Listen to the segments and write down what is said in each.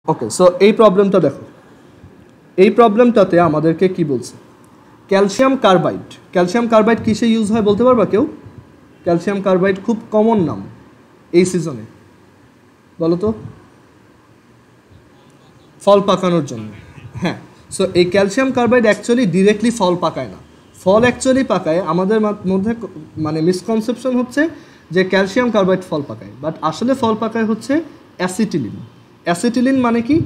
ওকে, so এই প্রবলেমটা দেখো, এই প্রবলেমটাতে আমাদেরকে কি বলছে, ক্যালসিয়াম কার্বাইড। ক্যালসিয়াম কার্বাইড কিসে ইউজ হয় বলতে পারবা কেউ? ক্যালসিয়াম কার্বাইড খুব কমন নাম এই সিজনে, বলো তো। ফল পাকানোর জন্য, হ্যাঁ। সো এই ক্যালসিয়াম কার্বাইড অ্যাকচুয়ালি ডিরেক্টলি ফল পাকায় না, ফল অ্যাকচুয়ালি পাকায়। আমাদের মধ্যে মানে মিসকনসেপশন হচ্ছে যে ক্যালসিয়াম কার্বাইড ফল পাকায়, বাট আসলে ফল পাকায় হচ্ছে অ্যাসিটিলিন। অ্যাসিটিলিন মানে কি,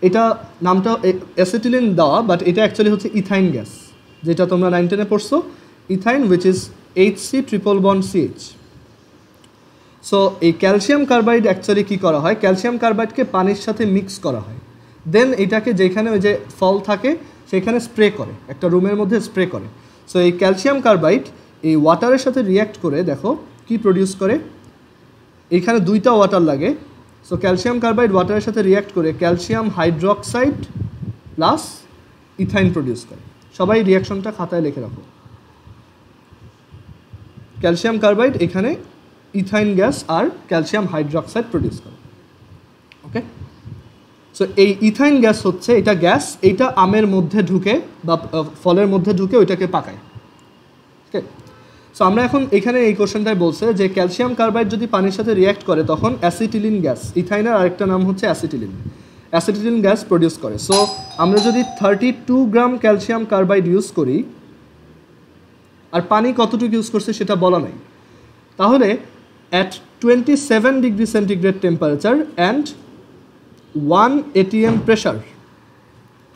এটা নামটা অ্যাসিটিলিন দেওয়া, বাট এটা অ্যাকচুয়ালি হচ্ছে ইথাইন গ্যাস, যেটা তোমরা 9 10-এ পড়ছো, ethyne which is HC triple bond CH। So এই ক্যালসিয়াম কার্বাইড অ্যাকচুয়ালি কী করা হয়, ক্যালসিয়াম কার্বাইডকে পানির সাথে মিক্স করা হয়, দেন এটাকে যেখানে ওই যে ফল থাকে সেখানে স্প্রে করে, একটা রুমের মধ্যে স্প্রে করে। সো এই ক্যালসিয়াম কার্বাইড এই ওয়াটারের সাথে রিয়্যাক্ট করে দেখো কি প্রডিউস করে, এইখানে 2টা ওয়াটার লাগে। সো ক্যালসিয়াম কার্বাইড ওয়াটারের সাথে রিয়্যাক্ট করে calcium hydroxide plus ethyne produce করে। সবাই রিয়াকশনটা খাতায় লিখে রাখো। ক্যালসিয়াম কার্বাইড এখানে ইথাইন গ্যাস আর ক্যালসিয়াম হাইড্রোক্সাইড প্রডিউস করে। ওকে, সো এই ইথাইন গ্যাস হচ্ছে, এটা গ্যাস, এইটা আমের মধ্যে ঢুকে বা ফলের মধ্যে ঢুকে ওইটাকে পাকায়। ওকে, সো আমরা এখন এখানে এই কোশ্চেনটাই বলছে যে ক্যালসিয়াম কার্বাইড যদি পানির সাথে রিয়্যাক্ট করে তখন অ্যাসিটিলিন গ্যাস, ইথাইনের আরেকটা নাম হচ্ছে অ্যাসিটিলিন, অ্যাসিটিলিন গ্যাস প্রডিউস করে। সো আমরা যদি 32 গ্রাম ক্যালসিয়াম কার্বাইড ইউজ করি, আর পানি কতটুকু ইউজ করছে সেটা বলা নাই, তাহলে at 27 degree centigrade temperature and 1 ATM pressure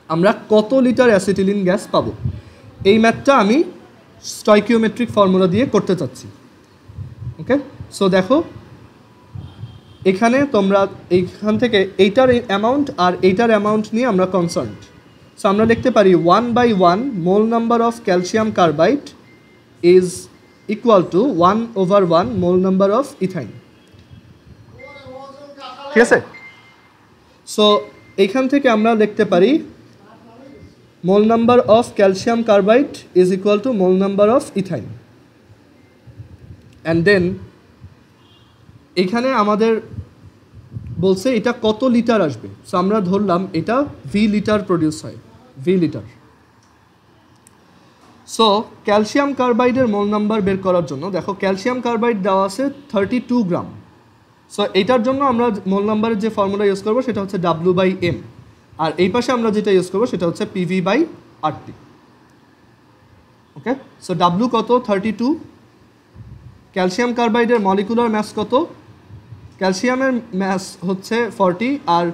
আমরা কত লিটার অ্যাসিটিলিন গ্যাস পাবো? এই ম্যাথটা আমি স্টয়কিওমেট্রিক ফর্মুলা দিয়ে করতে চাচ্ছি। ওকে, সো দেখো এখানে তোমরা এইখান থেকে এইটার অ্যামাউন্ট আর এইটার অ্যামাউন্ট নিয়ে আমরা কনসার্ন। সো আমরা লিখতে পারি 1/1 mole number of calcium carbide is equal to 1/1 mole number of ethyne. ঠিক আছে, সো এইখান থেকে আমরা লিখতে পারি mole number of calcium carbide is equal to mole number of ethyne, and then এখানে আমাদের বলছে এটা কত লিটার আসবে। সো আমরা ধরলাম এটা V লিটার প্রডিউস হয়, V লিটার। সো ক্যালসিয়াম কার্বাইডের মোল নাম্বার বের করার জন্য দেখো ক্যালসিয়াম কার্বাইড দেওয়া আছে 32 গ্রাম। সো এইটার জন্য আমরা মোল নাম্বারের যে ফর্মুলা ইউজ করবো সেটা হচ্ছে W/M, আর এই পাশে আমরা যেটা ইউজ করবো সেটা হচ্ছে PV/RT। ওকে, সো W কত? 32। ক্যালসিয়াম কার্বাইডের মলিকুলার ম্যাস কত? ক্যালসিয়ামের ম্যাস হচ্ছে 40 আর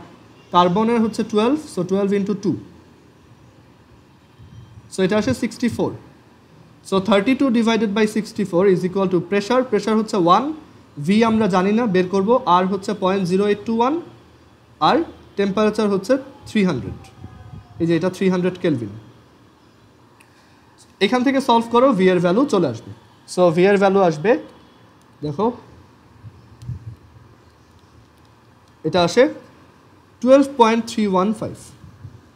কার্বনের হচ্ছে 12, সো 12 × 2, সো এটা আসে 64। So 32 divided by 64 is equal to pressure, pressure হচ্ছে 1, V আমরা জানি না, বের করব, আর হচ্ছে 0.0821, আর টেম্পারেচার হচ্ছে 300, এই যে এটা 300 কেলভিন। এখান থেকে সলভ করো, V এর ভ্যালু চলে আসবে। সো V এর ভ্যালু আসবে, দেখো এটা আসে 12.315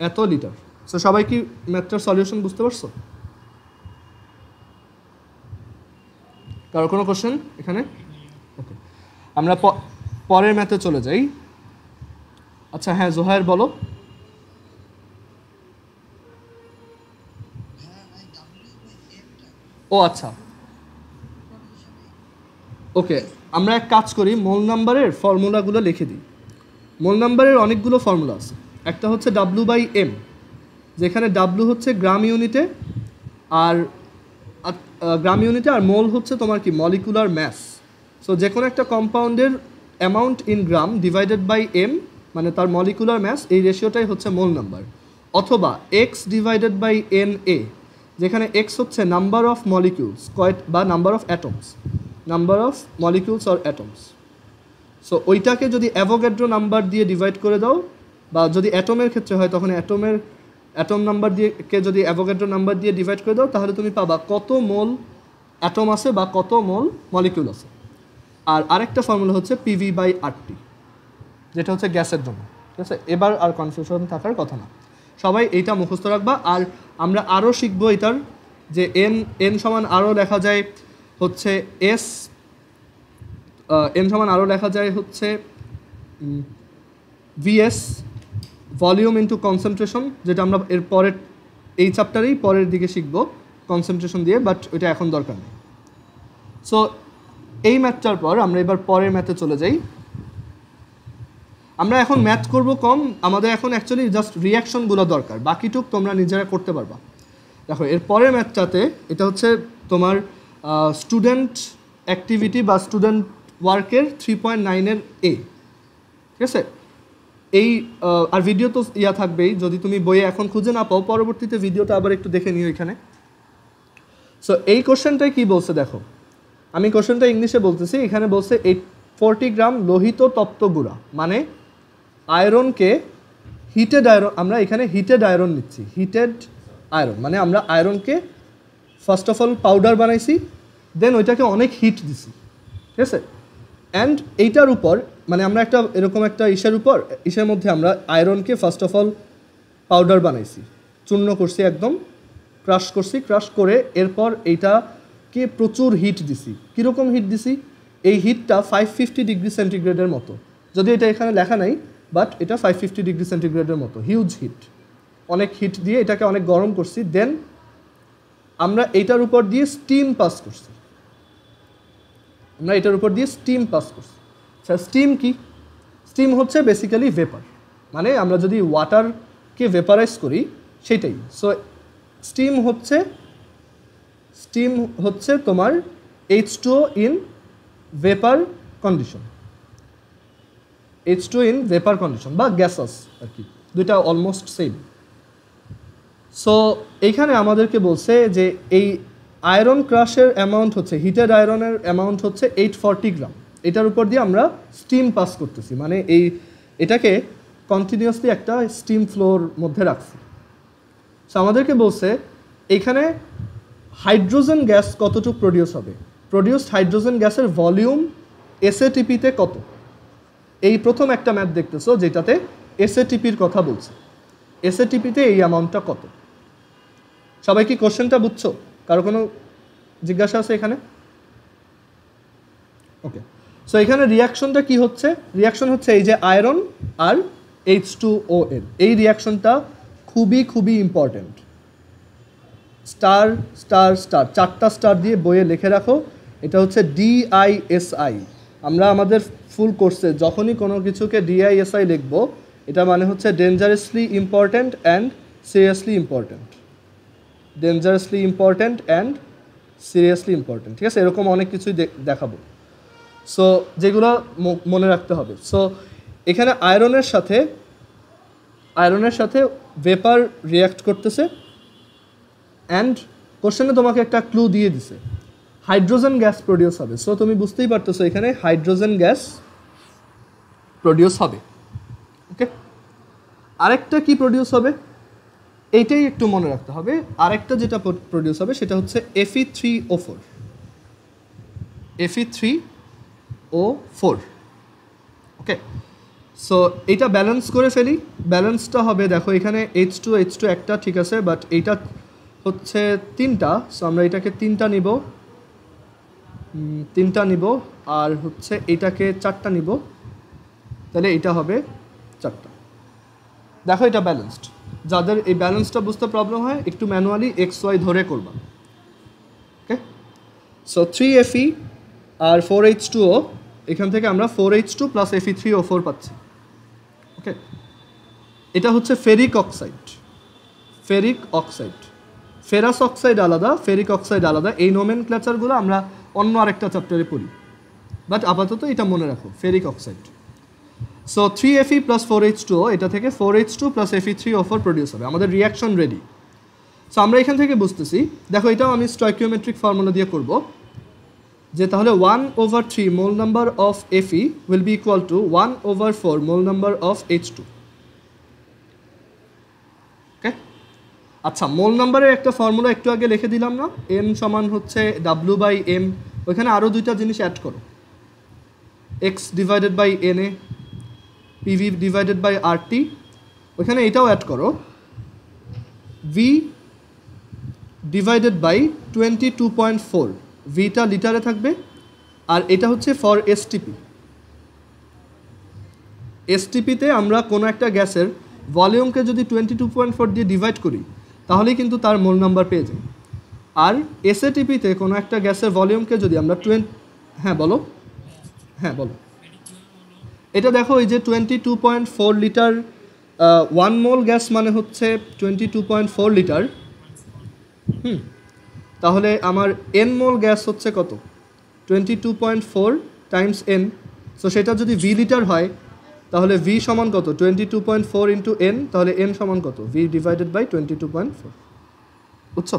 এত লিটার। সো সবাই কি ম্যাথটার সলিউশন বুঝতে পারছো? কারো কোনো কোশ্চেন এখানে? ওকে, আমরা পরের ম্যাথে চলে যাই। আচ্ছা হ্যাঁ, জোহায়ের বলো। ও আচ্ছা, ওকে, আমরা এক কাজ করি, মোল নাম্বারের ফর্মুলাগুলো লিখে দিই। মোল নাম্বারের অনেকগুলো ফর্মুলা আছে, একটা হচ্ছে W/M, যেখানে W হচ্ছে গ্রাম ইউনিটে, আর গ্রাম ইউনিটে, আর মোল হচ্ছে তোমার কি মলিকুলার ম্যাস। সো যে কোনো একটা কম্পাউন্ডের amount in gram divided by M মানে তার মলিকুলার ম্যাস, এই রেশিওটাই হচ্ছে মোল নাম্বার। অথবা X ডিভাইডেড বাই Na, যেখানে X হচ্ছে নাম্বার অফ মলিকিউলস বা number of atoms, number of molecules or atoms. So ওইটাকে যদি অ্যাভোগাড্রো নাম্বার দিয়ে ডিভাইড করে দাও, বা যদি অ্যাটমের ক্ষেত্রে হয় তখন অ্যাটম নাম্বার দিয়ে যদি অ্যাভোগাড্রো নাম্বার দিয়ে ডিভাইড করে দাও, তাহলে তুমি পাবা কত মোল অ্যাটম আছে বা কত মোল মলিকিউল আছে। আর আরেকটা ফর্মুলা হচ্ছে PV/RT, যেটা হচ্ছে গ্যাসের জন্য। ঠিক আছে, এবার আর কনফিউশন থাকার কথা না, সবাই এইটা মুখস্থ রাখবা। আর আমরা আরও শিখবো এটার যে n সমান আরও লেখা যায় হচ্ছে S, n সমান আরও লেখা যায় হচ্ছে VS, ভলিউম ইন্টু কনসেন্ট্রেশন, যেটা আমরা এর পরের এই চ্যাপ্টারেই পরের দিকে শিখব কনসেন্ট্রেশন দিয়ে, বাট ওইটা এখন দরকার নেই। সো এই ম্যাথটার পর আমরা এবার পরের ম্যাথে চলে যাই। আমরা এখন ম্যাথ করব কম, আমাদের এখন অ্যাকচুয়ালি জাস্ট রিয়াকশনগুলো দরকার, বাকিটুক তোমরা নিজেরা করতে পারবা। দেখো এর পরের ম্যাথটাতে এটা হচ্ছে তোমার স্টুডেন্ট অ্যাক্টিভিটি বা স্টুডেন্ট ওয়ার্কের 3.9-এর এ, ঠিক আছে? এই আর ভিডিও তো ইয়া থাকবেই, যদি তুমি বইয়ে এখন খুঁজে না পাও পরবর্তীতে ভিডিওটা আবার একটু দেখে নিও এখানে। সো এই কোশ্চেনটাই কী বলছে দেখো, আমি কোশ্চেনটা ইংলিশে বলতেছি। এখানে বলছে 40 গ্রাম লোহিত তপ্ত গুঁড়া, মানে আয়রনকে হিটেড আয়রন, আমরা এখানে হিটেড আয়রন নিচ্ছি। হিটেড আয়রন মানে আমরা আয়রনকে ফার্স্ট অফ অল পাউডার বানাইছি, দেন ওইটাকে অনেক হিট দিছি, ঠিক আছে? অ্যান্ড এইটার উপর মানে আমরা একটা এরকম একটা ইসের মধ্যে আমরা আয়রনকে ফার্স্ট অফ অল পাউডার বানাইছি, চূর্ণ করছি, একদম ক্রাশ করে এরপর এইটাকে প্রচুর হিট দিছি। কীরকম হিট দিছি? এই হিটটা 550 ডিগ্রি সেন্টিগ্রেডের মতো, যদি এটা এখানে লেখা নাই, বাট এটা 550 ডিগ্রি সেন্টিগ্রেডের মতো হিউজ হিট, অনেক হিট দিয়ে এটাকে অনেক গরম করছি। দেন আমরা এইটার উপর দিয়ে স্টিম পাস করছি। আচ্ছা, স্টিম কি? স্টিম হচ্ছে বেসিক্যালি ভেপার, মানে আমরা যদি ওয়াটারকে ভেপারাইজ করি সেটাই। সো স্টিম হচ্ছে তোমার H2O in vapour condition, H2O in vapour condition বা গ্যাসাস আর কি, দুইটা অলমোস্ট সেম। সো এইখানে আমাদেরকে বলছে যে এই আয়রন ক্রাশের অ্যামাউন্ট হচ্ছে, হিটেড আয়রনের অ্যামাউন্ট হচ্ছে 840 গ্রাম। এটার উপর দিয়ে আমরা স্টিম পাস করতেছি, মানে এটাকে কন্টিনিউয়াসলি একটা স্টিম ফ্লোর মধ্যে রাখছি। সো আমাদেরকে বলছে এখানে হাইড্রোজেন গ্যাস কতটুকু প্রডিউস হবে, প্রডিউসড হাইড্রোজেন গ্যাসের ভলিউম এসএটিপিতে কত। এই প্রথম একটা ম্যাথ দেখতেছো যেটাতে এসএটিপির কথা বলছে, এসএটিপিতে এই অ্যামাউন্টটা কত। সবাই কি কোশ্চেনটা বুঝছো? কারো কোনো জিজ্ঞাসা আছে এখানে? ওকে, সো এখানে রিয়াকশনটা কি হচ্ছে? রিয়াকশন হচ্ছে এই যে আয়রন আর H2O এর এই রিয়াকশনটা খুবই ইম্পর্টেন্ট। স্টার স্টার স্টার, 4টা স্টার দিয়ে বইয়ে লিখে রাখো। এটা হচ্ছে DISI। আমরা আমাদের ফুল কোর্সে যখনই কোনো কিছুকে DISI লিখবো, এটা মানে হচ্ছে dangerously important and seriously important. Dangerously important and seriously important, ঠিক আছে? এরকম অনেক কিছুই দেখাবো, সো যেগুলো মনে রাখতে হবে। সো এখানে আয়রনের সাথে ভেপার রিয়াক্ট করতেছে, অ্যান্ড কোশ্চেনে তোমাকে একটা ক্লু দিয়ে দিছে, হাইড্রোজেন গ্যাস প্রডিউস হবে। সো তুমি বুঝতেই পারতেছো এখানে হাইড্রোজেন গ্যাস প্রডিউস হবে। ওকে, আরেকটা কি প্রডিউস হবে এইটাই একটু মনে রাখতে হবে। আরেকটা যেটা প্রডিউস হবে সেটা হচ্ছে Fe3O4। Fe3O4, ওকে। সো এইটা ব্যালেন্স করে ফেলি। ব্যালেন্সটা হবে দেখো এখানে H2 একটা, ঠিক আছে, বাট এইটা হচ্ছে 3টা। সো আমরা এটাকে 3টা নিব, আর হচ্ছে এটাকে 4টা নিব, তাহলে এটা হবে 4টা। দেখো এটা ব্যালেন্সড। যাদের এই ব্যালেন্সটা বুঝতে প্রবলেম হয় একটু ম্যানুয়ালি XY ধরে করবা। ওকে, সো 3Fe আর 4H2O, এখান থেকে আমরা 4H2 প্লাস Fe3O4 পাচ্ছি। ওকে, এটা হচ্ছে ফেরিক অক্সাইড। ফেরাস অক্সাইড আলাদা, ফেরিক অক্সাইড আলাদা। এই নোমেনক্লেচারগুলো আমরা অন্য আরেকটা চ্যাপ্টারে পড়ি, বাট আপাতত এটা মনে রাখো, ferric oxide. So 3Fe plus 4H2O, এটা থেকে 4H2 প্লাস Fe3O4 প্রডিউস হবে। আমাদের রিয়াকশন রেডি। সো আমরা এখান থেকে বুঝতেছি, দেখো এটাও আমি স্টয়কিওমেট্রিক ফর্মুলা দিয়ে করব, যে তাহলে 1/3 mole number of Fe will be equal to 1/4 mole number of H2। ওকে, আচ্ছা, মোল নাম্বারের একটা ফর্মুলা একটু আগে লিখে দিলাম না, M সমান হচ্ছে W/M। ওইখানে আরও দুইটা জিনিস অ্যাড করো, X divided by Na, PV divided by RT। ওইখানে এটাও অ্যাড করো, V ডিভাইডেড বাই 22.4। ভিটা লিটারে থাকবে, আর এটা হচ্ছে ফর STP। STPতে আমরা কোনো একটা গ্যাসের ভলিউমকে যদি 22.4 দিয়ে ডিভাইড করি তাহলেই কিন্তু তার মোল নাম্বার পেয়ে যাই। আর এসএটিপিতে কোনো একটা গ্যাসের ভলিউমকে যদি আমরা হ্যাঁ বলো এটা দেখো এই যে 22.4 লিটার 1 মোল গ্যাস মানে হচ্ছে 22.4 লিটার। তাহলে আমার এন মোল গ্যাস হচ্ছে কত? 22.4 টাইমস এন। সো সেটা যদি ভি লিটার হয় তাহলে ভি সমান কত? 22.4 ইন্টু এন। তাহলে এন সমান কত? V divided by 22.4। বুঝছো?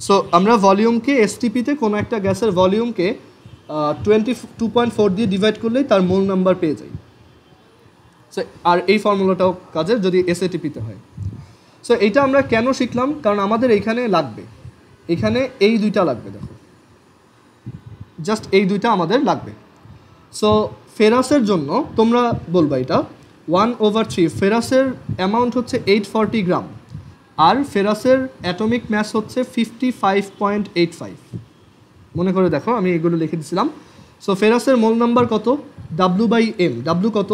সো আমরা ভলিউমকে এসটিপিতে কোনো একটা গ্যাসের ভলিউমকে 22.4 দিয়ে ডিভাইড করলেই তার মোল নাম্বার পেয়ে যাই। সো আর এই ফর্মুলাটাও কাজে যদি এসএটিপিতে হয়। সো এইটা আমরা কেন শিখলাম? কারণ আমাদের এইখানে লাগবে, এখানে এই দুইটা লাগবে। দেখো জাস্ট এই দুইটা আমাদের লাগবে। সো ফেরাসের জন্য তোমরা বলবা এটা 1/3। ফেরাসের অ্যামাউন্ট হচ্ছে 840 গ্রাম আর ফেরাসের অ্যাটমিক ম্যাস হচ্ছে 55.85। মনে করে দেখো, আমি এগুলো লিখে দিয়েছিলাম। সো ফেরাসের মোল নাম্বার কত? W/M। W কত?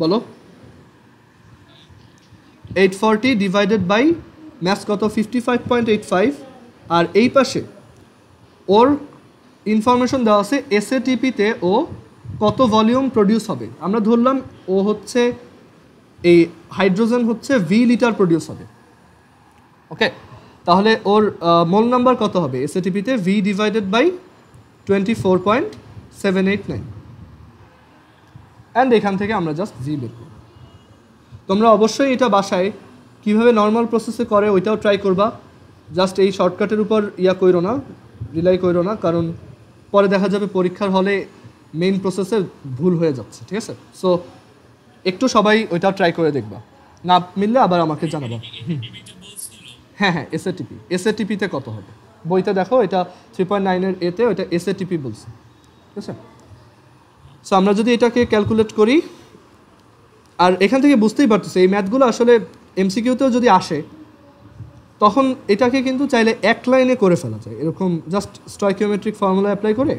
বলো। 840 ডিভাইডেড বাই ম্যাস কত? 55.85। আর এই পাশে ওর ইনফরমেশন দেওয়া আছে এসএটিপিতে ও কত ভলিউম প্রডিউস হবে। আমরা ধরলাম ও হচ্ছে এই হাইড্রোজেন হচ্ছে ভি লিটার প্রডিউস হবে। ওকে, তাহলে ওর মোল নাম্বার কত হবে এসএটিপিতে? V divided by 24.789। অ্যান্ড এখান থেকে আমরা জাস্ট ভি বের করব। তোমরা অবশ্যই এটা বাসায় কীভাবে নর্মাল প্রসেসে করে ওইটাও ট্রাই করবা। জাস্ট এই শর্টকাটের উপর কইরো না, রিলাই করো না, কারণ পরে দেখা যাবে পরীক্ষার হলে মেইন প্রসেসে ভুল হয়ে যাচ্ছে। ঠিক আছে? সো একটু সবাই ওইটা ট্রাই করে দেখবা, না মিললে আবার আমাকে জানাবা। হ্যাঁ, এসএটিপিতে কত হবে বইতে দেখো, এটা 3.9 এতে ওইটা এসএটিপি বলছে। ঠিক আছে? সো আমরা যদি এটাকে ক্যালকুলেট করি, আর এখান থেকে বুঝতেই পারতেছি এই ম্যাথগুলো আসলে এমসিকিউতেও যদি আসে তখন এটাকে কিন্তু চাইলে এক লাইনে করে ফেলা যায়, এরকম জাস্ট স্টয়কিওমেট্রিক ফর্মুলা অ্যাপ্লাই করে।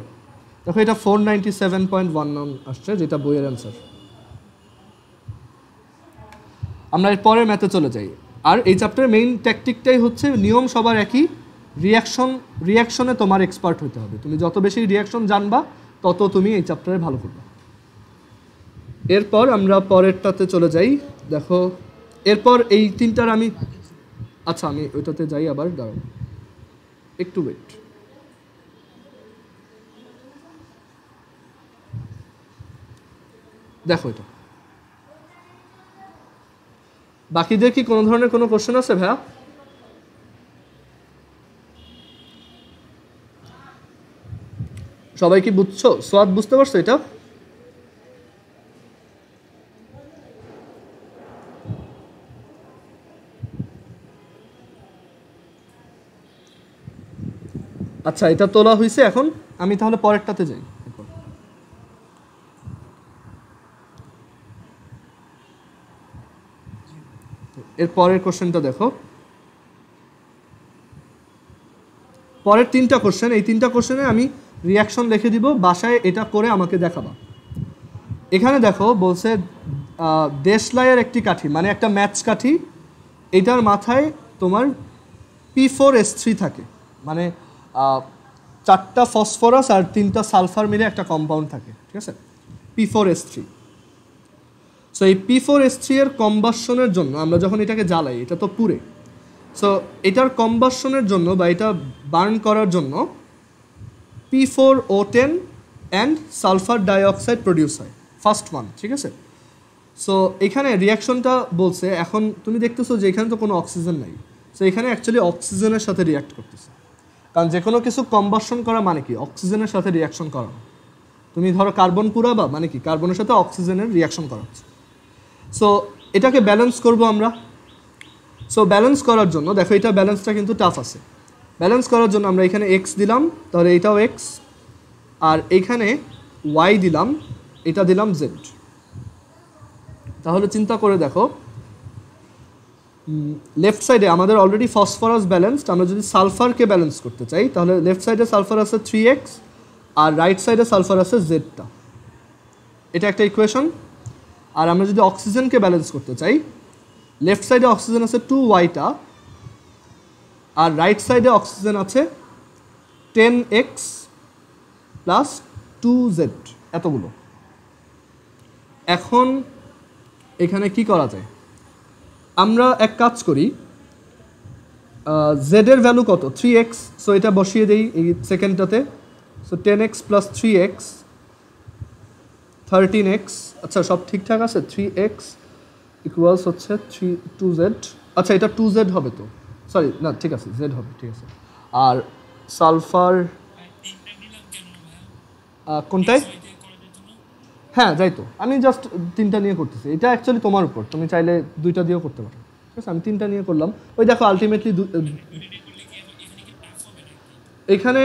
দেখো এটা 497.19 আসছে, যেটা বইয়ের অ্যান্সার। আমরা এর পরের ম্যাথে চলে যাই। আর এই চ্যাপ্টারের মেইন ট্যাকটিকটাই হচ্ছে নিয়ম সবার একই, রিয়াকশনে তোমার এক্সপার্ট হতে হবে। তুমি যত বেশি রিয়াকশন জানবা তত তুমি এই চ্যাপ্টারে ভালো করবে। এরপর আমরা পরেরটাতে চলে যাই। দেখো এরপর এই তিনটার আমি ওইটাতে যাই আবার, দাঁড়াও একটু ওয়েট। দেখো এটা বাকিদের কি কোনো ধরনের কোনো কোশ্চেন আছে ভাইয়া? সবাই কি বুঝছো? সোয়াদ বুঝতে পারছো এটা? আচ্ছা, এটা তোলা হয়েছে। এখন আমি তাহলে পরেরটাতে যাই। এর পরের কোশ্চেনটা দেখো, পরের তিনটা কোশ্চেন, এই তিনটা কোশ্চেনে আমি রিয়াকশন লিখে দিব, বাসায় এটা করে আমাকে দেখাবা। এখানে দেখো বলছে দেশলাইয়ের একটি কাঠি, মানে একটা ম্যাচ কাঠি, এটার মাথায় তোমার P4S3 থাকে, মানে 4টা ফসফরাস আর 3টা সালফার মিলে একটা কম্পাউন্ড থাকে। ঠিক আছে? P4S3। সো এই P4S3 এর কম্বাসনের জন্য আমরা যখন এটাকে জ্বালাই, এটা তো পুড়ে, সো এটার কম্বাসনের জন্য বা এটা বার্ন করার জন্য P4O10 and sulphur dioxide produce হয়, ফার্স্ট ওয়ান। ঠিক আছে? সো এখানে রিয়াকশনটা বলছে, এখন তুমি দেখতেছো যে এখানে তো কোনো অক্সিজেন নাই, সো এখানে অ্যাকচুয়ালি অক্সিজেনের সাথে রিয়াক্ট করতেছে। কারণ যে কোনো কিছু কম্বাসন করা মানে কি? অক্সিজেনের সাথে রিয়াকশন করা। তুমি ধরো কার্বন পুরাবা, মানে কি? কার্বনের সাথে অক্সিজেনের রিয়াকশন করা হচ্ছে। সো এটাকে ব্যালেন্স করব আমরা। সো ব্যালেন্স করার জন্য দেখো, এটা ব্যালেন্সটা কিন্তু টাফ আছে। ব্যালেন্স করার জন্য আমরা এখানে এক্স দিলাম, তাহলে এটাও এক্স, আর এইখানে ওয়াই দিলাম, এটা দিলাম জেড। তাহলে চিন্তা করে দেখো, লেফট সাইডে আমাদের অলরেডি ফসফরাস ব্যালেন্সড, আমরা যদি সালফারকে ব্যালেন্স করতে চাই তাহলে লেফট সাইডে সালফার আছে 3x আর রাইট সাইডে সালফার আছে জেডটা। এটা একটা ইকুয়েশন। আর আমরা যদি অক্সিজেনকে ব্যালেন্স করতে চাই, লেফট সাইডে অক্সিজেন আছে 2y-টা, আর রাইট সাইডে অক্সিজেন আছে 10x প্লাস 2z, এতগুলো। এখন এখানে কি করা যায়? আমরা এক কাজ করি, জেডের ভ্যালু কত? 3x, সো এটা বসিয়ে দেই এই সেকেন্ডটাতে। So 10x plus 3x 13x, আচ্ছা সব ঠিকঠাক আছে। 3x ইকুয়ালস হচ্ছে 2z, আচ্ছা এটা 2z হবে তো, সরি না ঠিক আছে z হবে, ঠিক আছে। আর সালফার কোনটায়? হ্যাঁ যাই তো, আমি জাস্ট 3টা নিয়ে করতেছি। এটা অ্যাকচুয়ালি তোমার উপর, তুমি চাইলে 2টা দিয়েও করতে পারো, ঠিক আছে। আমি 3টা নিয়ে করলাম। ওই দেখো আলটিমেটলি এখানে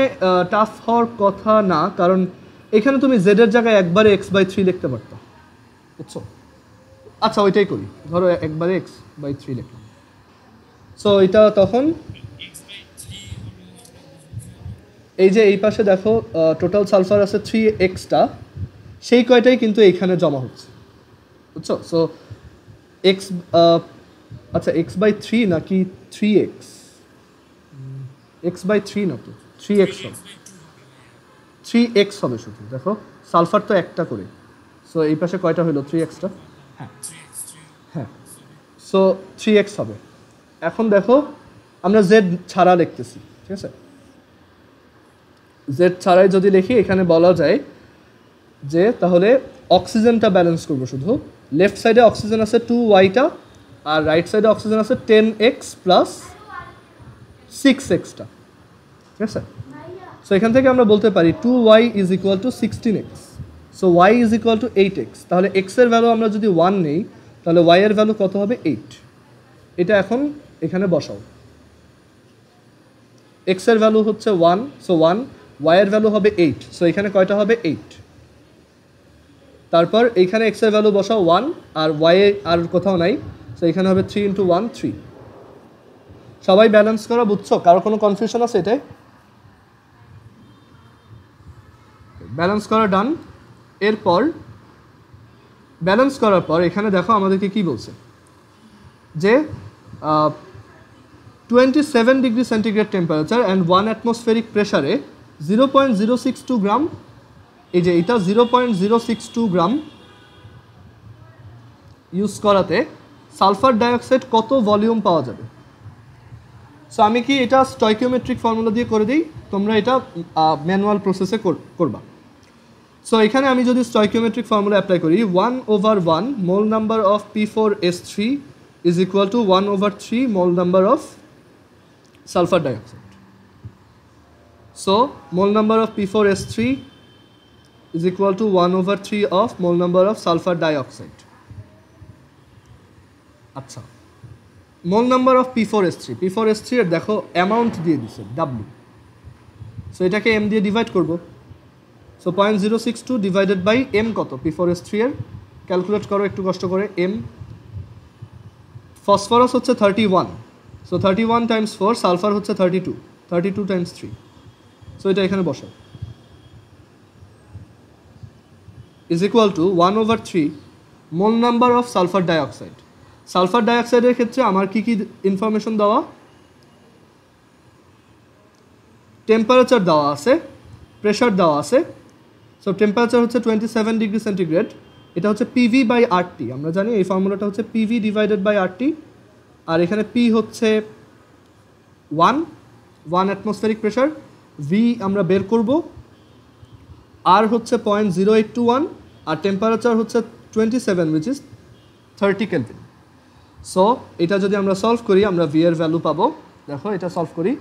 টাফ হওয়ার কথা না, কারণ এখানে তুমি জেডের জায়গায় একবারে x/3 লিখতে পারতো, বুঝছো? আচ্ছা ওইটাই করি, ধরো একবারে x/3 লিখলাম। সো এটা তখন এই যে এই পাশে দেখো টোটাল সালফার আছে 3x-টা, সেই কয়টাই কিন্তু এইখানে জমা হচ্ছে, বুঝছো? সো x, আচ্ছা x/3 নাকি 3x? x/3 না তো, 3x হবে, 3x হবে শুধু। দেখো সালফার তো একটা করে, সো এই পাশে কয়টা হলো? 3x-টা, হ্যাঁ হ্যাঁ, সো 3x হবে। এখন দেখো আমরা z ছাড়া লিখতেছি, ঠিক আছে। z ছাড়াই যদি লিখি, এখানে বলা যায় যে তাহলে অক্সিজেনটা ব্যালেন্স করবো শুধু। লেফট সাইডে অক্সিজেন আছে 2y-টা, আর রাইট সাইডে অক্সিজেন আছে 10x প্লাস 6x-টা, ঠিক আছে। সো এখান থেকে আমরা বলতে পারি 2y is equal two 16x, so y is equal two 8x। তাহলে x এর ভ্যালু আমরা যদি 1 নেই, তাহলে y এর ভ্যালু কত হবে? 8। এটা এখন এখানে বসাও। x এর ভ্যালু হচ্ছে 1, সো 1, y এর ভ্যালু হবে 8, সো এখানে কয়টা হবে? 8। তারপর এইখানে x এর ভ্যালু বসাও 1, আর y এ আর কোথাও নাই, সো এখানে হবে 3 × 1 3। সবাই ব্যালেন্স করা বুঝছো? কারো কোনো কনফিউশন আছে এটাই? ব্যালেন্স করা ডান। এরপর ব্যালেন্স করার পর এখানে দেখো আমাদেরকে কি বলছে, যে 27 degree centigrade temperature and 1 atmospheric প্রেশারে 0.062 গ্রাম, এই যে এটা 0.062 গ্রাম ইউজ করাতে সালফার ডাইঅক্সাইড কত ভলিউম পাওয়া যাবে? সো আমি কি এটা স্টয়কিওমেট্রিক ফর্মুলা দিয়ে করে দিই, তোমরা এটা ম্যানুয়াল প্রসেসে করবা। সো এখানে আমি যদি স্টয়কিওমেট্রিক ফর্মুলা অ্যাপ্লাই করি, 1/1 mole number of P4S3 is equal two 1/3 mole number of sulphur dioxide. So mole number of P4S3 is equal to 1/3 of mole number of sulfur dioxide. আচ্ছা, মোল number of P4S3 এর দেখো amount দিয়ে দিছে W, so এটাকে M দিয়ে divide করব। So 0.062 divided by M কত? P4S3 এর ক্যালকুলেট করো একটু কষ্ট করে। M ফসফরাস হচ্ছে 31, সো 31 টাইমস 4, সালফার হচ্ছে 32 টাইমস 3, সো এটা এখানে বসাও, is equal to 1/3 mole number of sulphur dioxide. Sulphur ডাইঅক্সাইডের ক্ষেত্রে আমার কি কি ইনফরমেশন দেওয়া? টেম্পারেচার দেওয়া আছে, প্রেশার দেওয়া আছে। সো টেম্পারেচার হচ্ছে 27 ডিগ্রি সেন্টিগ্রেড, এটা হচ্ছে PV/RT, আমরা জানি এই ফর্মুলাটা হচ্ছে PV ডিভাইডেড বাই RT। আর এখানে P হচ্ছে 1 অ্যাটমসফেরিক প্রেশার, V আমরা বের করব, আর হচ্ছে 0.0821, আর টেম্পারেচার হচ্ছে 27 উইচ ইজ 30 কেলভিন। সো এটা যদি আমরা সলভ করি, আমরা ভি এর ভ্যালু পাবো। দেখো এটা সলভ করি,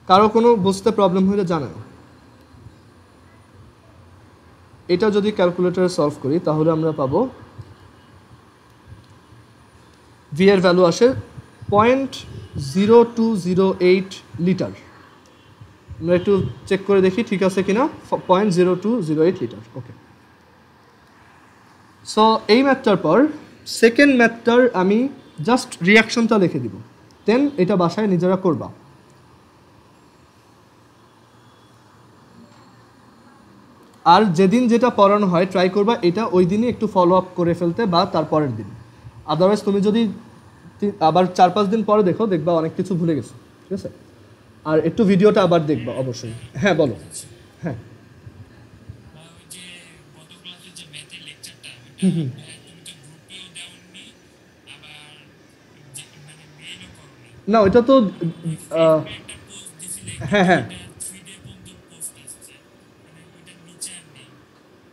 কারো কোনো বুঝতে প্রবলেম হলে জানাও। এটা যদি ক্যালকুলেটরে সলভ করি তাহলে আমরা পাবো ভি এর ভ্যালু আসে 0.0208 লিটার। আমরা একটু চেক করে দেখি ঠিক আছে কিনা, 0.0208 লিটার। ওকে, সো এই ম্যাথটার পর সেকেন্ড ম্যাথটার আমি জাস্ট রিয়াকশনটা লিখে দিব, দেন এটা বাসায় নিজেরা করবা। আর যেদিন যেটা পড়ানো হয় ট্রাই করবা এটা ওই দিনই একটু ফলো আপ করে ফেলতে বা তার পরের দিন। আদারওয়াইজ তুমি যদি আবার 4-5 দিন পরে দেখবা অনেক কিছু ভুলে গেছো, ঠিক আছে? আর একটু ভিডিওটা আবার দেখবা অবশ্যই। হ্যাঁ বলো। হ্যাঁ না ওইটা তো হ্যাঁ হ্যাঁ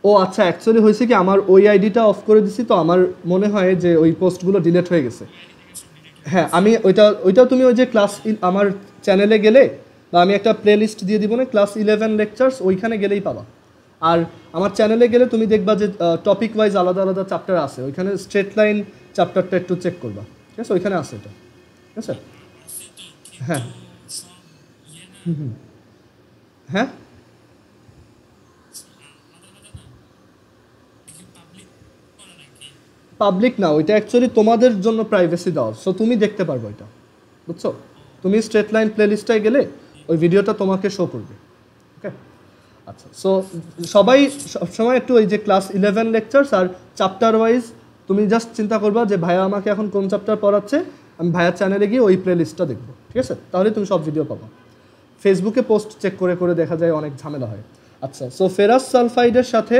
ও আচ্ছা, অ্যাকচুয়ালি হয়েছে কি আমার ওই আইডিটা অফ করে দিছি, তো আমার মনে হয় যে ওই পোস্টগুলো ডিলিট হয়ে গেছে। হ্যাঁ আমি ওইটা তুমি ওই যে আমার চ্যানেলে গেলে বা আমি একটা প্লে লিস্ট দিয়ে দিব না, ক্লাস 11 লেকচার্স, ওইখানে গেলেই পাবা। আর আমার চ্যানেলে গেলে তুমি দেখবা যে টপিক ওয়াইজ আলাদা আলাদা চ্যাপ্টার আছে, ওইখানে স্ট্রেট লাইন চ্যাপ্টারটা একটু চেক করবা, ঠিক আছে? ওইখানে আছে এটা, ঠিক আছে? হ্যাঁ হ্যাঁ পাবলিক না, ওইটা অ্যাকচুয়ালি তোমাদের জন্য প্রাইভেসি দেওয়া, সো তুমি দেখতে পারবে ওইটা, বুঝছো? তুমি স্ট্রেট লাইন প্লে লিস্টটায় গেলে ওই ভিডিওটা তোমাকে শো করবে, ওকে? আচ্ছা, সো সবাই সবসময় একটু ওই যে ক্লাস 11 লেকচার্স আর চ্যাপ্টার ওয়াইজ তুমি জাস্ট চিন্তা করবা যে ভাইয়া আমাকে এখন কোন চ্যাপ্টার পড়াচ্ছে, আমি ভাইয়ার চ্যানেলে গিয়ে ওই প্লে লিস্টটা দেখবো, ঠিক আছে? তাহলে তুমি সব ভিডিও পাবা। ফেসবুকে পোস্ট চেক করে করে দেখা যায় অনেক ঝামেলা হয়। আচ্ছা, সো ফেরাস সালফাইডের সাথে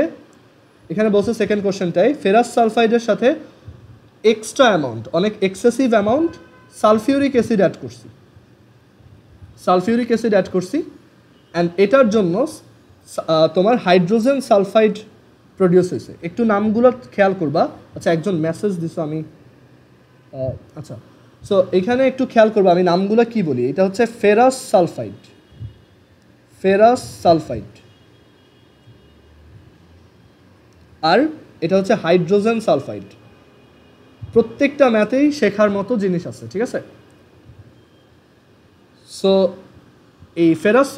এখানে বলছে সেকেন্ড কোশ্চেনটাই, ফেরাস সালফাইডের সাথে এক্সট্রা অ্যামাউন্ট, অনেক excessive amount sulphuric acid add করছি, সালফিউরিক অ্যাসিড অ্যাড করছি, অ্যান্ড এটার জন্য তোমার হাইড্রোজেন সালফাইড প্রডিউস হয়েছে। একটু নামগুলো খেয়াল করবা। আচ্ছা, একজন মেসেজ দিছো আমি, আচ্ছা, সো এখানে একটু খেয়াল করবা আমি নামগুলো কি বলি। এটা হচ্ছে ফেরাস সালফাইড, ফেরাস সালফাইড, আর এটা হচ্ছে হাইড্রোজেন সালফাইড। প্রত্যেকটা ম্যাথেই শেখার মতো জিনিস আছে, ঠিক আছে? সো এই ferrous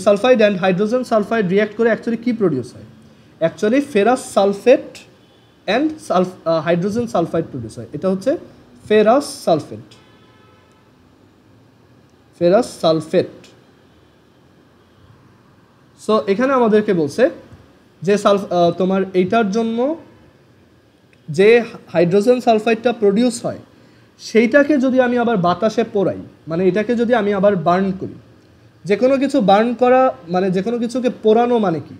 sulphide and hydrogen sulphide react করে অ্যাকচুয়ালি কী প্রডিউস হয়? Actually ferrous sulphate and hydrogen sulphide produce হয়। এটা হচ্ছে ferrous sulphate, ferrous sulphate. So এখানে আমাদেরকে বলছে যে তোমার এইটার জন্য যে হাইড্রোজেন সালফাইডটা প্রডিউস হয় সেইটাকে যদি আমি আবার বাতাসে পোড়াই, মানে এটাকে যদি আমি আবার বার্ন করি, যে কোনো কিছু বার্ন করা মানে যে কোনো কিছুকে পোড়ানো মানে কি?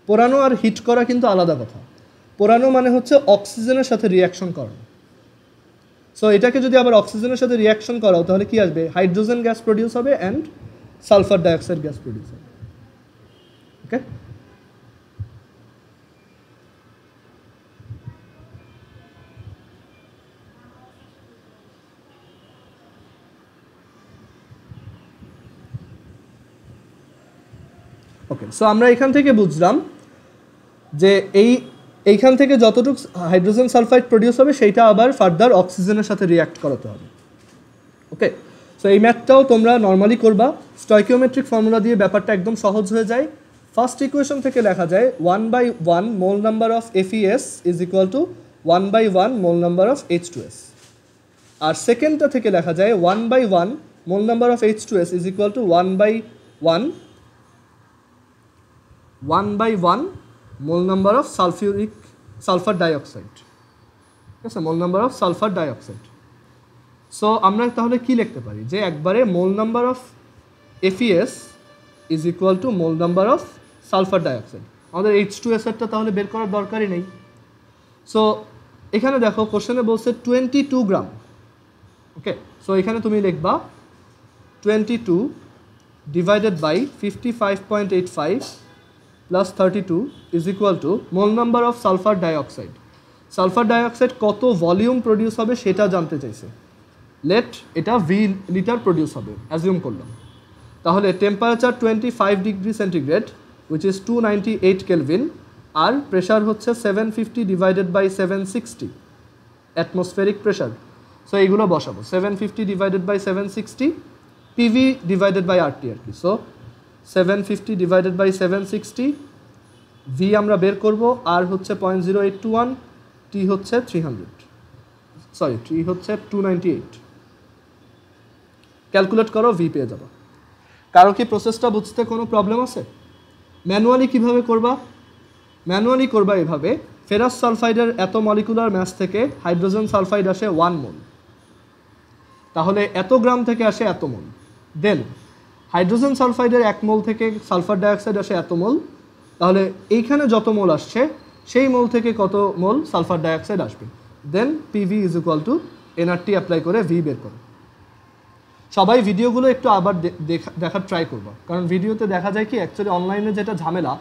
পোড়ানো আর হিট করা কিন্তু আলাদা কথা। পোড়ানো মানে হচ্ছে অক্সিজেনের সাথে রিয়াকশন করানো। সো এটাকে যদি আবার অক্সিজেনের সাথে রিয়াকশন করাও তাহলে কি আসবে? হাইড্রোজেন গ্যাস প্রডিউস হবে and sulphur dioxide gas produce হবে, ওকে? ওকে, সো আমরা এখান থেকে বুঝলাম যে এইখান থেকে যতটুকু হাইড্রোজেন সালফাইড প্রডিউস হবে সেইটা আবার ফার্দার অক্সিজেনের সাথে রিয়াক্ট করাতে হবে, ওকে? সো এই ম্যাথটাও তোমরা নর্মালি করবা। স্টয়কিওমেট্রিক ফর্মুলা দিয়ে ব্যাপারটা একদম সহজ হয়ে যায়। ফার্স্ট ইকুয়েশন থেকে লেখা যায় 1/1 mole number of FeS is equal to 1/1 mole number of H2S, আর সেকেন্ডটা থেকে লেখা যায় 1/1 mole number of H2S is equal to 1/1 mole number of sulphur dioxide, ঠিক আছে? Mole number of sulphur dioxide. So আমরা তাহলে কি লিখতে পারি যে একবারে mole number of FeS is equal to mole number of sulphur dioxide. আমাদের H2S এরটা তাহলে বের করার দরকারই নেই। সো এখানে দেখো কোশ্চেনে বলছে 22 গ্রাম, ওকে? সো এখানে তুমি লিখবা 22 divided by 55.85 plus 32 is equal to mole number of sulphur dioxide. Sulphur dioxide কত ভলিউম প্রডিউস হবে সেটা জানতে চাইছে। লেট এটা V লিটার প্রডিউস হবে অ্যাজিউম করলাম। তাহলে temperature 25 degree centigrade which is 298 kelvin, আর প্রেশার হচ্ছে 750 divided by 760 atmospheric pressure. So এইগুলো বসাবো 750 divided by 760 PV divided by RT আর কি। সো 750 ডিভাইডেড বাই 760, V আমরা বের করব, R হচ্ছে 0.0821, T হচ্ছে 300, সরি T হচ্ছে 298। ক্যালকুলেট করো, V পেয়ে যাবো। কারো কি প্রসেসটা বুঝতে কোনো প্রবলেম আছে? ম্যানুয়ালি কিভাবে করবা ম্যানুয়ালি করবা এভাবে, ফেরাস সালফাইডের এত মলিকুলার ম্যাস থেকে হাইড্রোজেন সালফাইড আসে 1 মোল, তাহলে এত গ্রাম থেকে আসে এত মোল। দেন হাইড্রোজেন সালফাইডের 1 মোল থেকে সালফার ডাইঅক্সাইড আসে এত মোল, তাহলে এইখানে যত মোল আসছে সেই মোল থেকে কত মোল সালফার ডাইঅক্সাইড আসবে। Then PV is equal to NRT apply করে ভি বের করো। সবাই ভিডিওগুলো একটু আবার দেখার ট্রাই করবো, কারণ ভিডিওতে দেখা যায় কি অ্যাকচুয়ালি অনলাইনে যেটা ঝামেলা,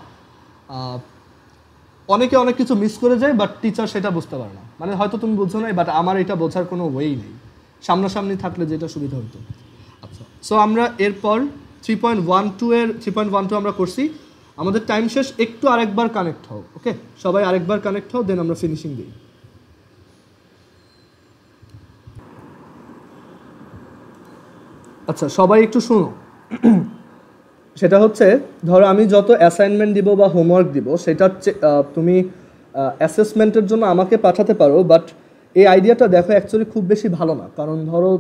অনেকে অনেক কিছু মিস করে যায়, বাট টিচার সেটা বুঝতে পারে না। মানে হয়তো তুমি বুঝছো না, বাট আমার এটা বোঝার কোনো ওয়েই নেই, সামনাসামনি থাকলে যেটা সুবিধা হতো। আচ্ছা, সো আমরা এরপর 3.12 আমরা করছি। আমাদের টাইম শেষ, একটু আরেকবার কানেক্ট হও। ওকে, সবাই আরেকবার কানেক্ট হও, দেন আমরা ফিনিশিং দিই। আচ্ছা, সবাই একটু শুনো। সেটা হচ্ছে, ধরো আমি যত অ্যাসাইনমেন্ট দিব বা হোমওয়ার্ক দিব সেটা তুমি অ্যাসেসমেন্টের জন্য আমাকে পাঠাতে পারো, বাট এই আইডিয়াটা দেখো অ্যাকচুয়ালি খুব বেশি ভালো না। কারণ ধরো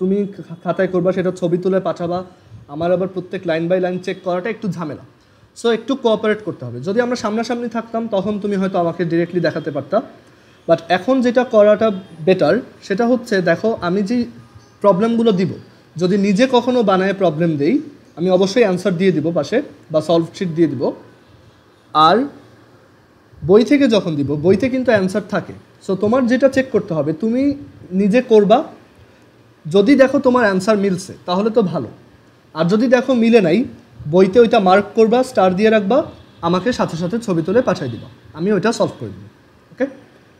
তুমি খাতায় করবা, সেটা ছবি তুলে পাঠাবা, আমার আবার প্রত্যেক লাইন বাই লাইন চেক করাটা একটু ঝামেলা। সো একটু কোঅপারেট করতে হবে। যদি আমরা সামনাসামনি থাকতাম তখন তুমি হয়তো আমাকে ডিরেক্টলি দেখাতে পারতা, বাট এখন যেটা করাটা বেটার সেটা হচ্ছে, দেখো আমি যে প্রবলেমগুলো দিব, যদি নিজে কখনো বানায় প্রবলেম দেই, আমি অবশ্যই অ্যান্সার দিয়ে দিব পাশে, বা সলভ শিট দিয়ে দিব। আর বই থেকে যখন দিব, বইতে কিন্তু অ্যান্সার থাকে। সো তোমার যেটা চেক করতে হবে, তুমি নিজে করবা, যদি দেখো তোমার অ্যান্সার মিলছে তাহলে তো ভালো, আর যদি দেখো মিলে নাই, বইতে ওইটা মার্ক করবা, স্টার দিয়ে রাখবা, আমাকে সাথে সাথে ছবি তুলে পাঠিয়ে দিবা, আমি ওইটা সলভ করে দেবো। ওকে,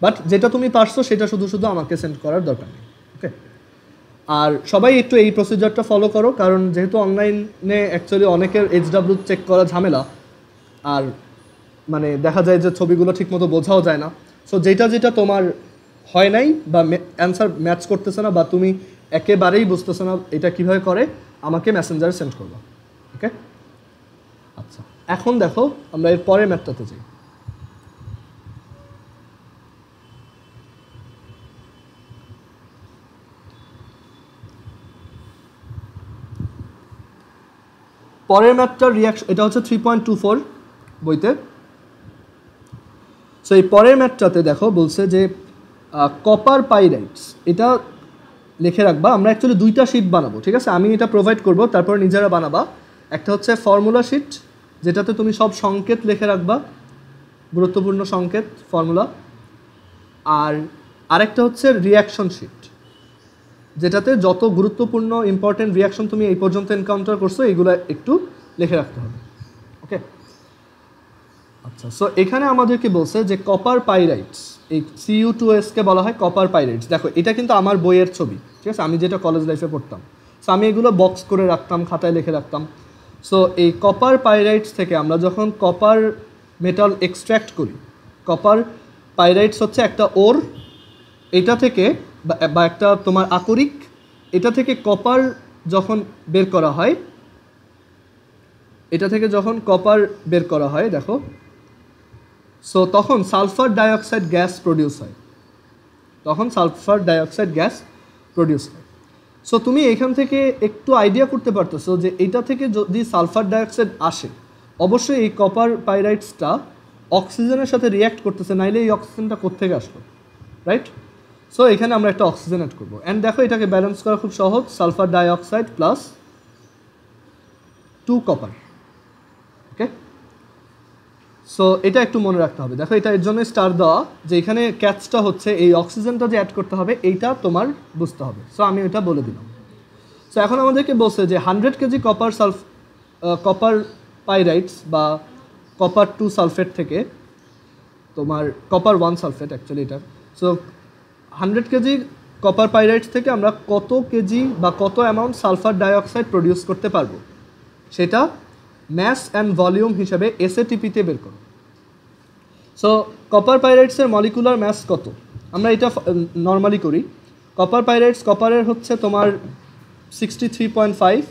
বাট যেটা তুমি পারছো সেটা শুধু শুধু আমাকে সেন্ড করার দরকার নেই। ওকে, আর সবাই একটু এই প্রসিজারটা ফলো করো, কারণ যেহেতু অনলাইনে অ্যাকচুয়ালি অনেকের এইচডাব্লিউ চেক করা ঝামেলা, আর মানে দেখা যায় যে ছবিগুলো ঠিকমতো বোঝাও যায় না। সো যেটা যেটা তোমার হয় নাই বা অ্যান্সার ম্যাচ করতেছে না, বা তুমি একেবারেই বুঝতেছো না এটা কীভাবে করে, আমাকে মেসেঞ্জারে সেন্ড করবা। ওকে, আচ্ছা, এখন দেখো আমরা এর পরের ম্যাথটাতে যাই। পরের ম্যাথটার রিয়াকশন, এটা হচ্ছে 3.24 বইতে। সো এই পরের ম্যাথটাতে দেখো বলছে যে কপার পাইরাইটস, এটা লিখে রাখবা। আমরা অ্যাকচুয়ালি 2টা শিট বানাবো, ঠিক আছে? আমি এটা প্রোভাইড করবো, তারপর নিজেরা বানাবা। একটা হচ্ছে ফর্মুলা শিট, যেটাতে তুমি সব সংকেত লিখে রাখবা, গুরুত্বপূর্ণ সংকেত, ফর্মুলা। আর আরেকটা হচ্ছে রিয়াকশন শিট, যেটাতে যত গুরুত্বপূর্ণ ইম্পর্টেন্ট রিয়াকশন তুমি এই পর্যন্ত এনকাউন্টার করছো এগুলো একটু লিখে রাখতে হবে। ওকে, আচ্ছা, সো এখানে আমাদেরকে বলছে যে কপার পাইরাইটস, এই Cu2S-কে বলা হয় কপার পাইরাইটস। দেখো এটা কিন্তু আমার বইয়ের ছবি, ঠিক আছে, আমি যেটা কলেজ লাইফে পড়তাম। সো আমি এগুলো বক্স করে রাখতাম, খাতায় লিখে রাখতাম। সো এই কপার পাইরাইটস থেকে আমরা যখন কপার মেটাল এক্সট্র্যাক্ট করি, কপার পাইরাইটস হচ্ছে একটা ওর, এটা থেকে বা একটা তোমার আকরিক, এটা থেকে কপার যখন বের করা হয়, এটা থেকে যখন কপার বের করা হয় দেখো, সো তখন সালফার ডাইঅক্সাইড গ্যাস প্রডিউস হয়, তখন সালফার ডাইঅক্সাইড গ্যাস প্রডিউস হয়। সো তুমি এখান থেকে একটু আইডিয়া করতে পারতেছো যে এটা থেকে যদি সালফার ডাইঅক্সাইড আসে, অবশ্যই এই কপার পাইরাইটসটা অক্সিজেনের সাথে রিয়্যাক্ট করতেছে, নাইলে এই অক্সিজেনটা কোত্থেকে আসলো, রাইট? সো এখানে আমরা একটা অক্সিজেন অ্যাড করবো। অ্যান্ড দেখো এটাকে ব্যালেন্স করা খুব সহজ, সালফার ডাইঅক্সাইড প্লাস 2 কপার। ওকে, সো এটা একটু মনে রাখতে হবে। দেখো এটা এর জন্য স্টার দেওয়া, যে এখানে ক্যাচটা হচ্ছে এই অক্সিজেনটা যে অ্যাড করতে হবে এইটা তোমার বুঝতে হবে। সো আমি এটা বলে দিলাম। সো এখন আমাদেরকে বলছে যে 100 কেজি কপার পাইরাইটস বা কপার 2 সালফেট থেকে তোমার কপার 1 সালফেট অ্যাকচুয়ালি এটা। সো 100 কেজি কপার পাইরাইটস থেকে আমরা কত কেজি বা কত অ্যামাউন্ট সালফার ডাইঅক্সাইড প্রডিউস করতে পারবো, সেটা ম্যাস অ্যান্ড ভলিউম হিসাবে এসএটিপিতে বের করো। সো কপার পাইরাইটসের মলিকুলার ম্যাস কত, আমরা এটা নর্মালি করি। কপার পাইরাইটস, কপারের হচ্ছে তোমার 63.5,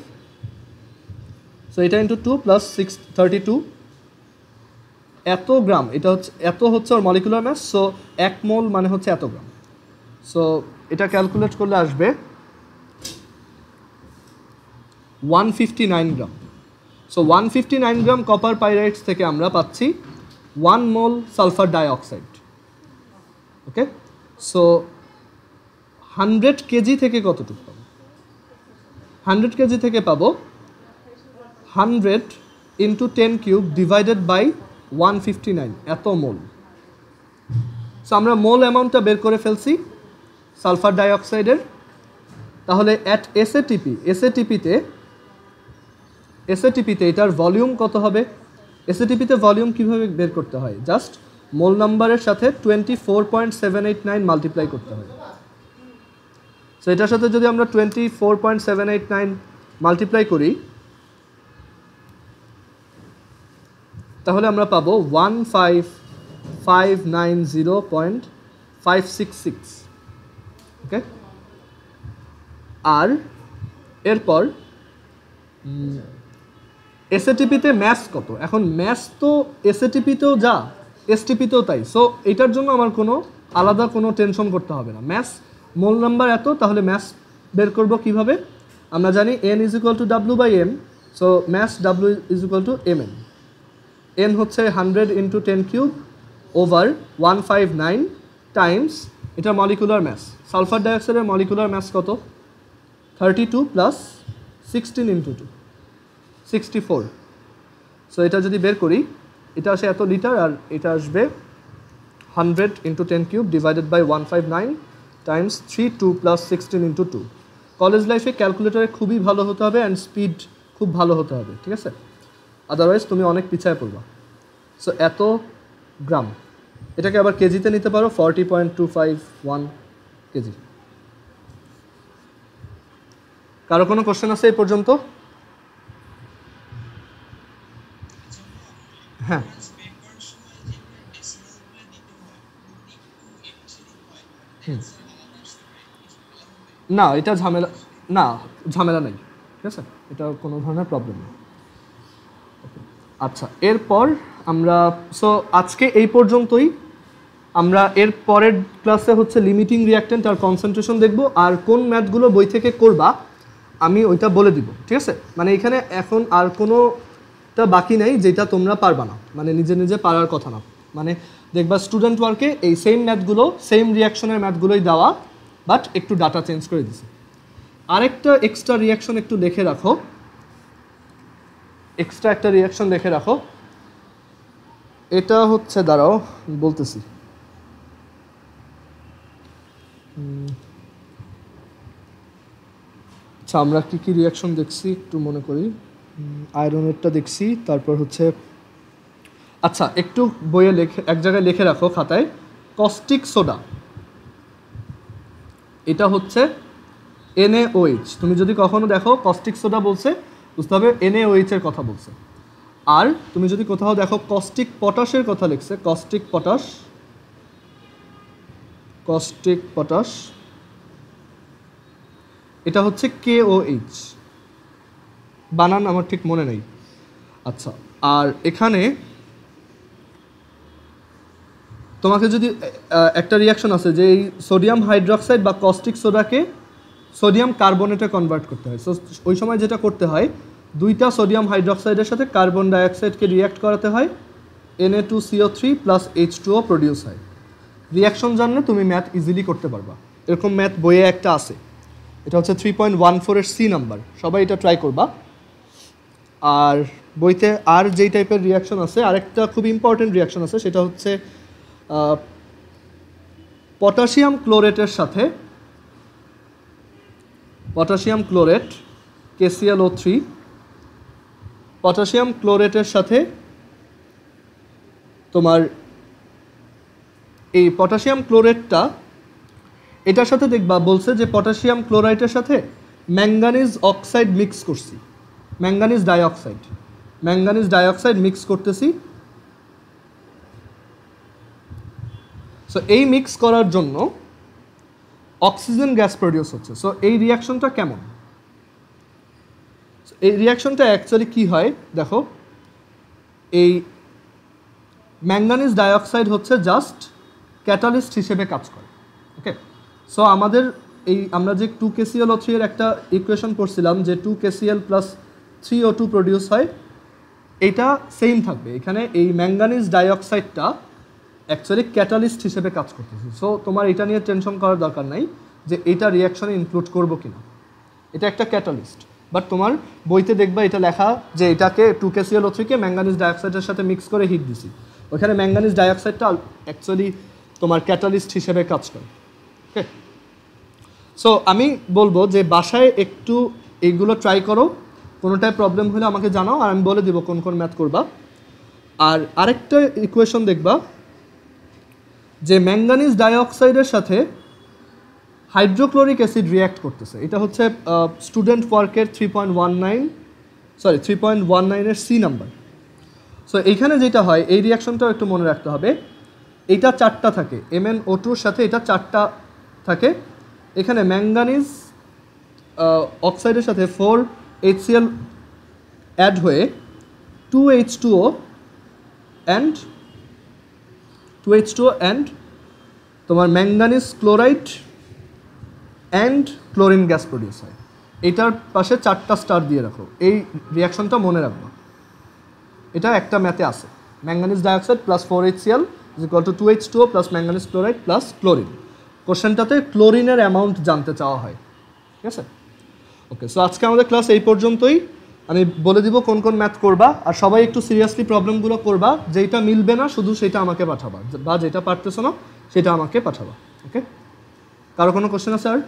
সো এটা ইন্টু 2 প্লাস 32 এত গ্রাম, এটা হচ্ছে এত হচ্ছে ওর মলিকুলার ম্যাস। সো 1 মোল মানে হচ্ছে এত গ্রাম। সো এটা ক্যালকুলেট করলে আসবে 159 গ্রাম। সো 159 গ্রাম কপার পাইরাইটস থেকে আমরা পাচ্ছি 1 mole সালফার ডাইঅক্সাইড। ওকে, সো 100 কেজি থেকে কতটুকু পাবো? 100 কেজি থেকে পাবো 100 ইন্টু 10 কিউব ডিভাইডেড বাই 159, এত মোল। সো আমরা মোল অ্যামাউন্টটা বের করে ফেলছি সালফার ডাইঅক্সাইডের। তাহলে অ্যাট এসএটিপিতে এটার ভলিউম কত হবে? এসএটিপিতে ভলিউম কীভাবে বের করতে হয়? জাস্ট মোল নাম্বারের সাথে 24.789 মাল্টিপ্লাই করতে হয়। সো এটার সাথে যদি আমরা 24.789 মাল্টিপ্লাই করি তাহলে আমরা পাবো 15590.566। ওকে, আর এরপর এসএটিপিতে ম্যাস কত? এখন ম্যাস তো এসএটিপিতেও যা এসটিপিতেও তাই। সো এটার জন্য আমার কোনো আলাদা কোনো টেনশন করতে হবে না। ম্যাস মোল নাম্বার এত, তাহলে ম্যাস বের করব কিভাবে? আমরা জানি n is equal to W by M. So mass W is equal to M N. N হচ্ছে 100 ইন্টু 10 কিউব ওভার 159 টাইমস এটা মলিকুলার ম্যাস। সালফার ডাইঅক্সাইডের মলিকুলার ম্যাস কত? 32 প্লাস 16 ইন্টু 2 64। সো এটা যদি বের করি এটা আসে এত লিটার, আর এটা আসবে 100 into 10 cube divided by 159 times 32 plus 16 into 2। College লাইফে ক্যালকুলেটারে খুবই ভালো হতে হবে অ্যান্ড স্পিড খুব ভালো হতে হবে, ঠিক আছে? আদারওয়াইজ তুমি অনেক পিছায় পড়বা। সো এত গ্রাম, এটাকে আবার কেজিতে নিতে পারো, 40.251 কেজি। কারো কোনো কোশ্চেন আছে এই পর্যন্ত? হ্যাঁ, না এটা ঝামেলা নেই, ঠিক আছে? এটা কোনো ধরনের প্রবলেম নেই। আচ্ছা, এরপর আমরা আজকে এই পর্যন্তই। আমরা এর পরের ক্লাসে হচ্ছে লিমিটিং রিঅ্যাকট্যান্ট আর কনসেন্ট্রেশন দেখব, আর কোন ম্যাথগুলো বই থেকে করবা আমি ওইটা বলে দিব, ঠিক আছে? মানে এখানে এখন আর কোনোটা বাকি নেই যেটা তোমরা পারবা না, মানে নিজে নিজে পারার কথা না। মানে দেখবা স্টুডেন্ট ওয়ার্কে এই সেম ম্যাথগুলো, সেম রিঅ্যাকশনের ম্যাথগুলোই দেওয়া, বাট একটু ডাটা চেঞ্জ করে দিছে। আরেকটা এক্সট্রা রিঅ্যাকশন একটু লিখে রাখো, এক্সট্রা একটা রিঅ্যাকশন লিখে রাখো। এটা হচ্ছে, দাঁড়াও বলতেছি। আচ্ছা, আমরা কি কি রিঅ্যাকশন দেখছি একটু মনে করি। আয়রনেরটা দেখছি, তারপর হচ্ছে আচ্ছা একটু বইয়ে এক জায়গায় লিখে রাখো খাতায়, কস্টিক সোডা এটা হচ্ছে NaOH। তুমি যদি কখনো দেখো কস্টিক সোডা বলছে, বুঝতে হবে NaOH এর কথা বলছে। আর তুমি যদি কোথাও দেখো কস্টিক পটাশের কথা লিখছে, কস্টিক পটাশ এটা হচ্ছে KOH। বানান আমার ঠিক মনে নেই। আচ্ছা, আর এখানে তোমাকে যদি একটা রিঅ্যাকশন আছে যে এই সোডিয়াম হাইড্রক্সাইড বা কস্টিক সোডাকে সোডিয়াম কার্বনেটে কনভার্ট করতে হয়। সো ওই সময় যেটা করতে হয়, দুইটা সোডিয়াম হাইড্রক্সাইডের সাথে কার্বন ডাইঅক্সাইডকে রিঅ্যাক্ট করাতে হয়, Na2CO3 প্লাস H2O প্রডিউস হয়। রিঅ্যাকশন জানলে তুমি ম্যাথ ইজিলি করতে পারবা। এরকম ম্যাথ বইয়ে একটা আছে, এটা হচ্ছে 3.14 এর সি নাম্বার, সবাই এটা ট্রাই করবা। আর বইতে আর যেই টাইপের রিঅ্যাকশন আছে, আরেকটা খুব ইম্পর্টেন্ট রিঅ্যাকশন আছে, সেটা হচ্ছে পটাশিয়াম ক্লোরেটের সাথে পটাশিয়াম ক্লোরেট KClO3, পটাশিয়াম ক্লোরেটের সাথে তোমার এই পটাশিয়াম ক্লোরেটটা, এটার সাথে দেখবা বলছে যে পটাশিয়াম ক্লোরাইডের সাথে ম্যাঙ্গানিজ অক্সাইড মিক্স করছি, ম্যাঙ্গানিজ ডাইঅক্সাইড মিক্স করতেছি। সো এই মিক্স করার জন্য অক্সিজেন গ্যাস প্রডিউস হচ্ছে। সো এই রিঅ্যাকশনটা কেমন? এই রিঅ্যাকশনটা অ্যাকচুয়ালি কি হয় দেখো, এই ম্যাঙ্গানিজ ডাইঅক্সাইড হচ্ছে জাস্ট ক্যাটালিস্ট হিসেবে কাজ করে। ওকে, সো আমাদের আমরা যে 2KClO3 এর একটা ইকুয়েশন পড়ছিলাম যে 2KCl প্লাস 3O2 প্রডিউস হয় এটা সেম থাকবে। এখানে এই ম্যাঙ্গানিজ ডাইঅক্সাইডটা অ্যাকচুয়ালি ক্যাটালিস্ট হিসেবে কাজ করতেছে। সো তোমার এটা নিয়ে টেনশন করার দরকার নাই যে এটা রিয়াকশনে ইনক্লুড করবো কিনা। এটা একটা ক্যাটালিস্ট, বাট তোমার বইতে দেখবা এটা লেখা যে এটাকে 2KClO3 ম্যাঙ্গানিজ ডাইঅক্সাইডের সাথে মিক্স করে হিট দিছি। ওখানে ম্যাঙ্গানিজ ডাইঅক্সাইডটা অ্যাকচুয়ালি তোমার ক্যাটালিস্ট হিসেবে কাজ করে। ওকে, সো আমি বলবো যে বাসায় একটু এইগুলো ট্রাই করো, কোনোটায় প্রবলেম হলে আমাকে জানাও, আর আমি বলে দেবো কোন কোন ম্যাথ করবা। আর আরেকটা ইকুয়েশন দেখবা যে ম্যাঙ্গানিজ ডাইঅক্সাইডের সাথে হাইড্রোক্লোরিক অ্যাসিড রিয়্যাক্ট করতেছে। এটা হচ্ছে স্টুডেন্ট ওয়ার্কের 3.19 সি নাম্বার। সো এইখানে যেটা হয়, এই রিয়াকশনটাও একটু মনে রাখতে হবে। এটা 4টা থাকে, MnO2 এর সাথে এটা 4টা থাকে। এখানে ম্যাঙ্গানিজ অক্সাইডের সাথে 4HCl অ্যাড হয়ে 2H2O অ্যান্ড তোমার manganese chloride and chlorine gas produce হয়। এটার পাশে 4টা স্টার দিয়ে রাখো, এই রিয়াকশনটা মনে রাখবো। এটা একটা ম্যাথে আছে, manganese dioxide plus 4HCl is equal to 2H2O plus manganese chloride plus chlorine. কোশ্চেনটাতে ক্লোরিনের অ্যামাউন্ট জানতে চাওয়া হয়, ঠিক আছে? ওকে, সো আজকে আমাদের ক্লাস এই পর্যন্তই। আমি বলে দিব কোন কোন ম্যাথ করবা, আর সবাই একটু সিরিয়াসলি প্রবলেমগুলো করবা। যেটা মিলবে না শুধু সেটা আমাকে পাঠাবা, বা যেটা পারতেছো না সেটা আমাকে পাঠাবা। ওকে, কারো কোনো কোশ্চেন আছে আর?